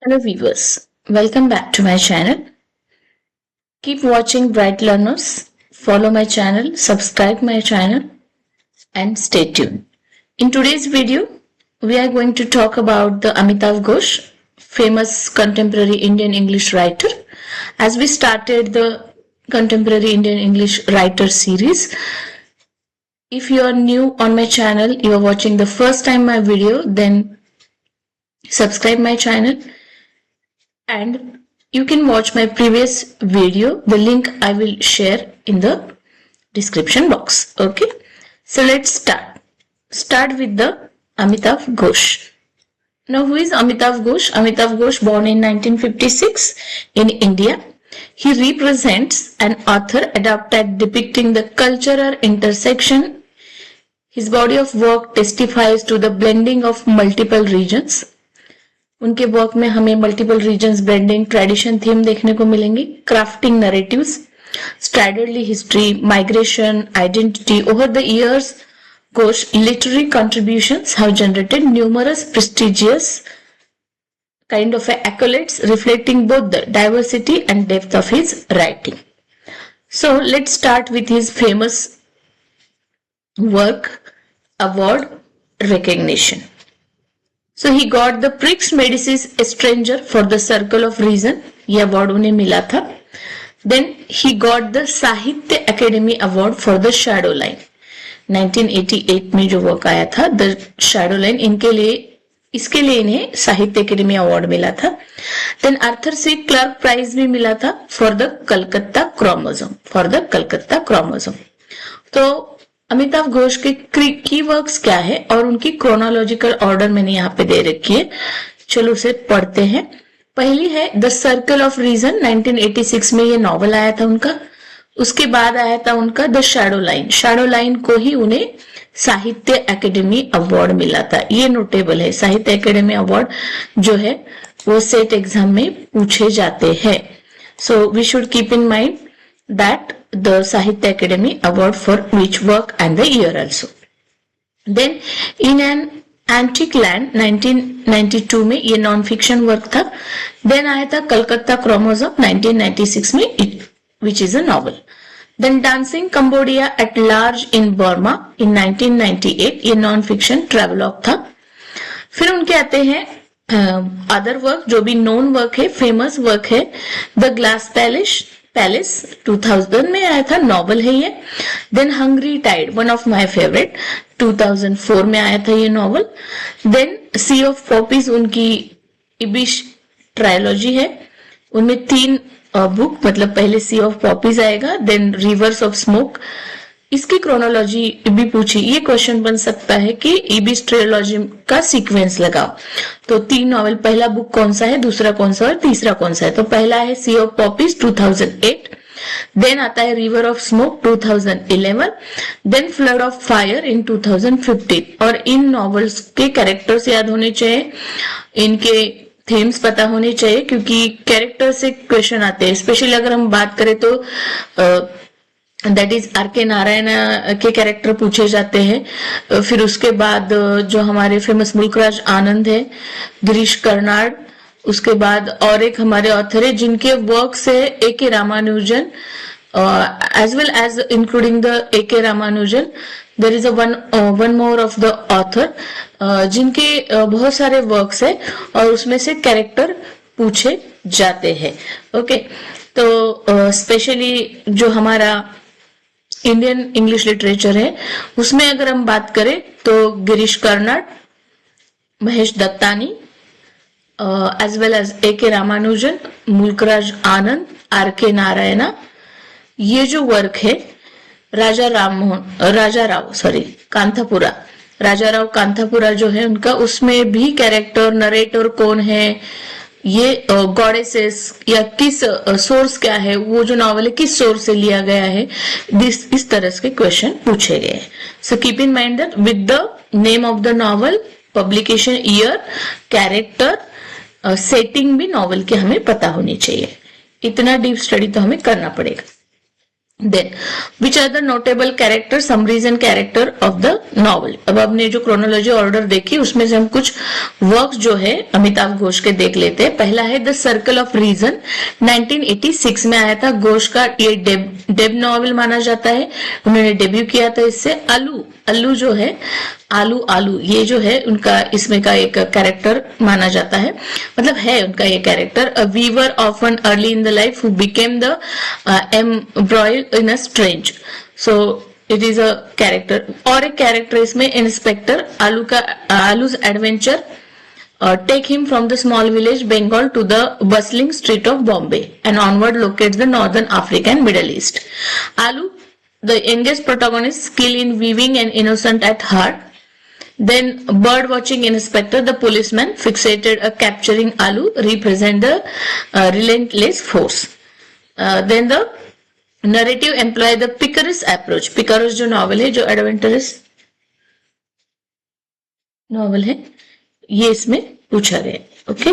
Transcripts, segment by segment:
Hello viewers, welcome back to my channel. Keep watching Bright Learners, follow my channel, subscribe my channel and stay tuned. In today's video, we are going to talk about the Amitav Ghosh, famous contemporary Indian English writer. As we started the contemporary Indian English writer series, if you are new on my channel, you are watching the first time my video, then subscribe my channel and you can watch my previous video. The link I will share in the description box. Okay, so let's start with the Amitav Ghosh. Now, who is Amitav Ghosh? Amitav Ghosh, born in 1956 in India. He represents an author adept at depicting the cultural intersection. His body of work testifies to the blending of multiple regions. उनके work में हमें multiple regions, blending, tradition theme देखने को मिलेंगी, crafting narratives, standardly history, migration, identity. Over the years, Ghosh literary contributions have generated numerous prestigious kind of accolades reflecting both the diversity and depth of his writing. So let's start with his famous work, Award Recognition. So he got the Prix Medicis Stranger for the Circle of Reason. ये award उन्हें मिला था. Then he got the साहित्य academy award for the shadow line. 1988 में जो work आया था the shadow line, इसके लिए इन्हें साहित्य अकेडमी अवार्ड मिला था. Then Arthur C Clarke prize भी मिला था फॉर द कलकत्ता क्रोमोसोम. तो अमिताभ घोष के की वर्क्स क्या है और उनकी क्रोनोलॉजिकल ऑर्डर मैंने यहाँ पे दे रखी है. चलो उसे पढ़ते हैं. पहली है द सर्कल ऑफ रीजन. 1986 में ये नॉवल आया था उनका. उसके बाद आया था उनका द शैडो लाइन को ही उन्हें साहित्य अकेडमी अवार्ड मिला था. ये नोटेबल है. साहित्य अकेडमी अवार्ड जो है वो सेट एग्जाम में पूछे जाते हैं. So we should keep in mind that the Sahitya Academy Award for which work and the year also. Then in an Antique Land 1992 में ये नॉन फिक्शन वर्क था. देन आया था कलकत्ता क्रोमोसोम 1996 में which is a novel. Then Dancing Cambodia at Large in Burma in 1998 ये non fiction travelogue था. फिर उनके आते हैं अदर वर्क जो भी नोन वर्क है, फेमस वर्क है द ग्लास पैलेस 2000 में आया था, नॉवल है ये. Then hungry tide, one of my favourite, 2004 में आया था ये novel. Then sea of poppies उनकी इबिश ट्रायोलॉजी है. उनमें 3 बुक, मतलब पहले सी ऑफ पॉपीज आएगा, देन रिवर्स ऑफ स्मोक. इसकी क्रोनोलॉजी भी पूछी. ये क्वेश्चन बन सकता है कि इबिश ट्रायोलॉजी का सीक्वेंस लगाओ. तो 3 नॉवल, पहला बुक कौन सा है, दूसरा कौन सा और तीसरा कौन सा है. तो पहला है सी ऑफ पॉपीज 2008. देन आता है river of smoke 2011. Then flood of fire in 2015. और इन नॉवेल्स के कैरेक्टर्स याद होने चाहिए, इनके थीम्स पता होने चाहिए, क्योंकि कैरेक्टर से क्वेश्चन आते हैं. स्पेशली अगर हम बात करें तो दैट इज आर.के. नारायण के कैरेक्टर पूछे जाते हैं. फिर उसके बाद जो हमारे फेमस मुल्कराज आनंद है, गिरीश कर्नाड. उसके बाद और एक हमारे ऑथर है जिनके वर्क से A K. Ramanujan, as well as including the A K. Ramanujan, there is one more of the author जिनके बहुत सारे वर्क्स है और उसमें से कैरेक्टर पूछे जाते हैं. ओके, तो स्पेशली जो हमारा इंडियन इंग्लिश लिटरेचर है उसमें अगर हम बात करें तो Girish Karnad, Mahesh Dattani, as well as A K. Ramanujan, Mulk Raj Anand, R K. Narayana. ये जो वर्क है राजा राव कांथापुरा जो है उनका, उसमें भी कैरेक्टर, नरेटर कौन है, ये गॉडेसेस या किस सोर्स क्या है, वो जो नॉवल है किस सोर्स से लिया गया है, इस तरह के क्वेश्चन पूछे गए. So keep in mind that with the name of the novel, publication year, character, setting भी नॉवल की हमें पता होनी चाहिए. इतना डीप स्टडी तो हमें करना पड़ेगा. Then which are the notable character, summaries and character of the novel. अब हमने जो क्रोनोलॉजी ऑर्डर देखी उसमें से हम कुछ वर्क्स जो है अमिताभ घोष के देख लेते हैं। पहला है द सर्कल ऑफ रीजन, 1986 में आया था घोष का, ये डेब नॉवल माना जाता है, उन्होंने डेब्यू किया था इससे। अल्लू जो है, आलू ये जो है उनका इसमें का एक कैरेक्टर माना जाता है, मतलब है उनका ये character. A weaver orphan early in the life who became the embroider in a strange, so it is a character. और एक कैरेक्टर इसमें inspector Alu's adventure take him from the small village Bengal to the bustling street of Bombay and onward locates the northern Africa and Middle East. Alu, the youngest protagonist, skill in weaving and innocent at heart. Then bird watching inspector, the policeman fixated a capturing Alu, represent the relentless force. Then the narrative employ the picaresque approach. Picaresque जो novel है, जो adventurous novel है, ये इसमें पूछा गया। Okay,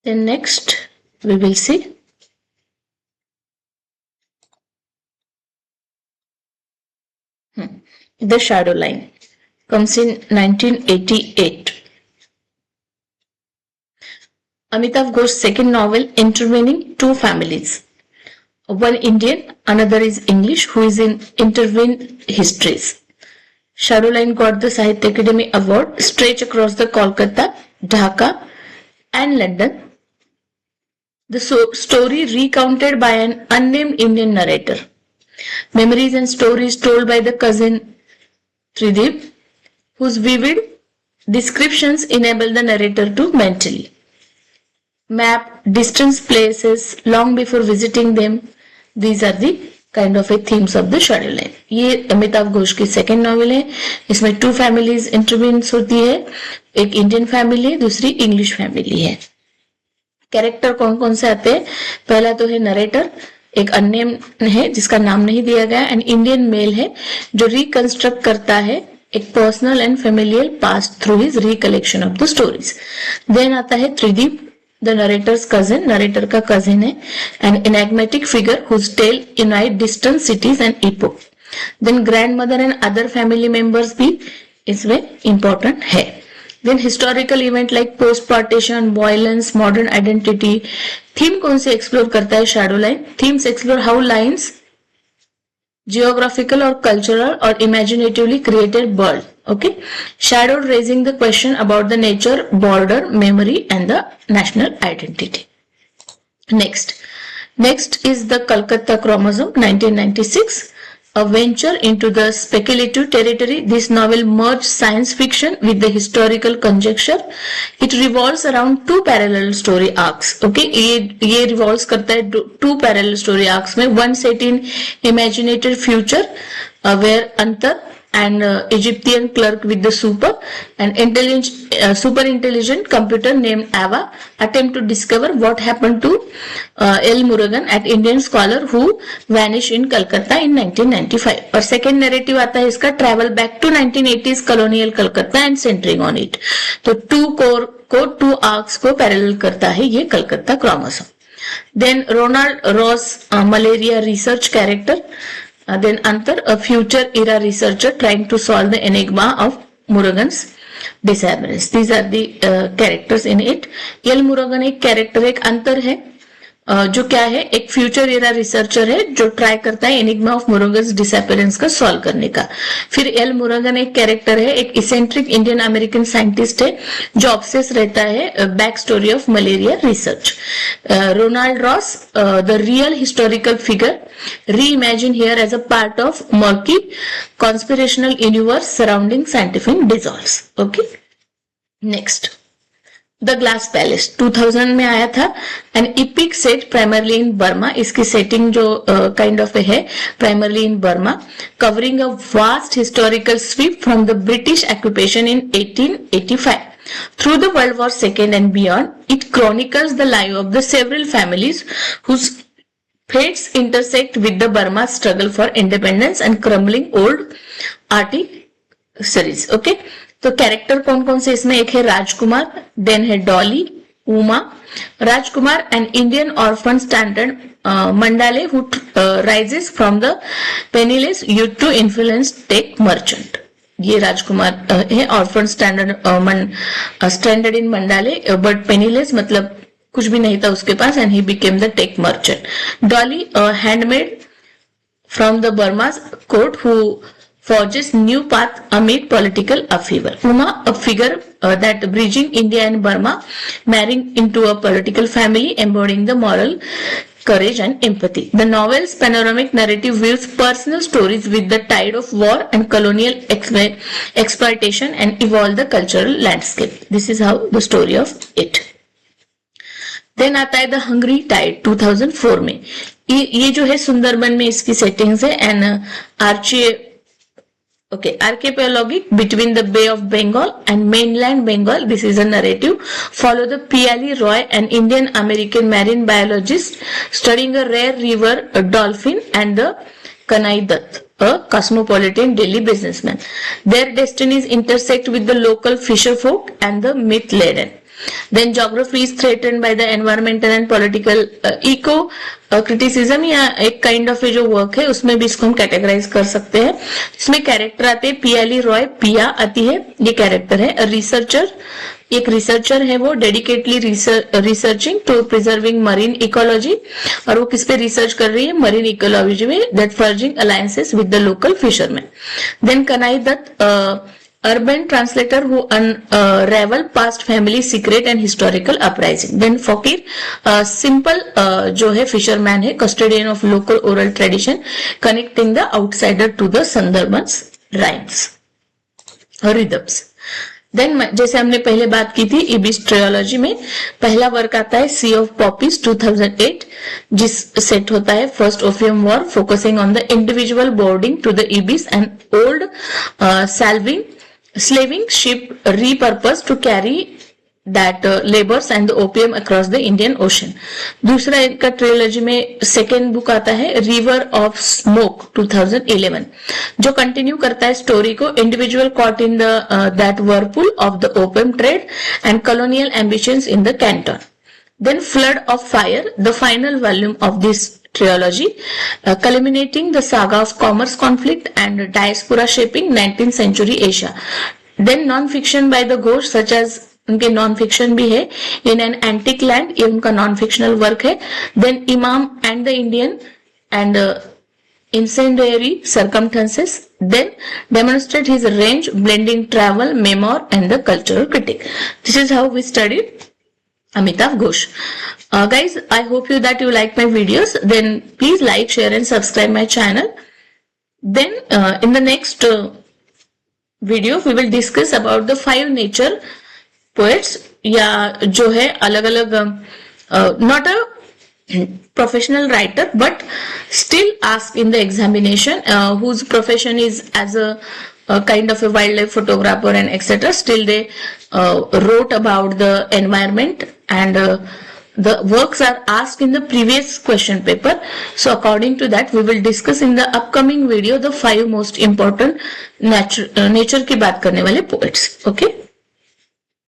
then next we will see the shadow line comes in 1988. Amitav Ghosh's second novel intervening two families, one Indian, another is English, who is in intervened histories. Shadowline got the Sahitya Academy Award, stretch across the Kolkata, Dhaka and London. The story recounted by an unnamed Indian narrator. Memories and stories told by the cousin Tridib, whose vivid descriptions enable the narrator to mentally map distant places long before visiting them. These are the kind of a themes of the shadow line. ये अमिताभ घोष की second novel है, इसमें two families intervenes होती है, एक Indian family है, दूसरी English family है। कैरेक्टर कौन कौन से आते हैं? पहला तो है नरेटर, एक अननेम है जिसका नाम नहीं दिया गया, एंड इंडियन मेल है जो रिकंस्ट्रक्ट करता है एक personal and familial past through his recollection of the stories. Then आता है Tridib, the narrator's cousin, narrator का कजिन है, an enigmatic figure whose tale unite distant cities and epoch. Then grandmother and other family members भी इसमें important है। Then historical event like post partition, violence, modern identity. Theme कौन से explore करता है shadow line? Themes explore how lines geographical or cultural or imaginatively created world. Okay, shadow raising the question about the nature, border, memory and the national identity. Next is the Calcutta Chromosome, 1996, a venture into the speculative territory. This novel merged science fiction with the historical conjecture. It revolves around two parallel story arcs. Okay, ये revolves करता है two parallel story arcs में, one set in imaginated future where Antar and Egyptian clerk with the super intelligent computer named Ava attempt to discover what happened to L. Murugan, at Indian scholar who vanished in Calcutta in 1995. और second narrative आता है इसका, travel back to 1980s colonial Calcutta and centering on it. तो two arcs को parallel करता है ये Calcutta chromosome. Then Ronald Ross, malaria research character. Then Antar, a future era researcher trying to solve the enigma of Murugan's disappearance. These are the characters in it. L. Murugan एक character, एक अंतर है जो क्या है, एक फ्यूचर एरा रिसर्चर है जो ट्राई करता है एनिग्मा ऑफ मुरुगन्स डिसअपियरेंस का सॉल्व करने का। फिर एल मुरुगन एक कैरेक्टर है, एक इसेंट्रिक इंडियन अमेरिकन साइंटिस्ट है जो ऑब्सेस रहता है back story of malaria research. Ronald Ross, the real historical figure, reimagine here as a part of murky conspirational universe surrounding scientific dissolves. Okay, next the glass palace 2000 में आया था, an epic set primarily in Burma. इसकी setting जो kind of है primarily in Burma, covering a vast historical sweep from the British occupation in 1885 through the World War II and beyond. It chronicles the life of the several families whose fates intersect with the Burma struggle for independence and crumbling old arty series. Okay, तो character कौन कौन से इसमें, एक है राजकुमार, then है डॉली, उमा. राजकुमार, an Indian orphan standard Mandale who rises from the penniless youth to influence tech merchant. ये राजकुमार है, orphan stranded in Mandalay but penniless, मतलब कुछ भी नहीं था उसके पास, and he became the teak merchant. Dolly, handmaid from the Burma's court who forges new path amid political upheaval. Uma, a figure that bridging India and Burma, marrying into a political family, embodying the moral courage and empathy. The novel's panoramic narrative weaves personal stories with the tide of war and colonial exploitation and evolve the cultural landscape. This is how the story of it. Then आता है the hungry Tide 2004 में. ये जो है सुंदरबन में इसकी settings है, and archipelagic between the Bay of Bengal and mainland Bengal. This is a narrative. Follow the Piali Roy, an Indian American marine biologist studying a rare river dolphin, and the Kanai Dutt, a cosmopolitan Delhi businessman. Their destinies intersect with the local fisher folk and the myth laden. Then geography is threatened by the environmental and political eco criticism, या एक kind of जो work है उसमें भी इसको हम categorise कर सकते हैं. इसमें कैरेक्टर आते हैं पियाली रॉय, पिया आती है, ये कैरेक्टर है. रिसर्चर, एक रिसर्चर है वो dedicatedly researching to preserving marine ecology, और वो किस पे रिसर्च कर रही है, मरीन इकोलॉजी में, that forging alliances with the local fisherman. Then Kanai Dutt, urban translator who unravel past family secret and historical uprising. Then Fakir, simple जो है fisherman है, custodian of local oral tradition, connecting the outsider to the Sundarbans rhymes और rhythms. Then जैसे हमने पहले बात की थी इबिस ट्रियोलॉजी में पहला वर्क आता है सी ऑफ पॉपीज 2008, जिस सेट होता है first opium war, focusing on the individual boarding to the Ibis and old slaving ship repurposed to carry that labors and the opium across the Indian Ocean. दूसरा इनका ट्रियोलॉजी में second book आता है river of smoke 2011, जो continue करता है story को, individual caught in that whirlpool of the opium trade and colonial ambitions in the canton. Then Flood of Fire, the final volume of this trilogy, culminating the saga of commerce conflict and diaspora shaping 19th century Asia. Then non-fiction by the Ghosh, such as उनके non fiction भी है, in an antique land, ये उनका non fictional work है. Then इमाम and the Indian and incendiary circumstances. Then demonstrate his range, blending travel, memoir, and the cultural critic. This is how we studied Amitav Ghosh. Guys, I hope that you like my videos. Then please like, share and subscribe my channel. Then in the next video we will discuss about the 5 nature poets, या जो है अलग अलग, not a professional writer but still asked in the examination, whose profession is as a kind of a wildlife photographer and etc. Still they wrote about the environment, and the works are asked in the previous question paper. So according to that we will discuss in the upcoming video the 5 most important nature की बात करने वाले poets. Okay.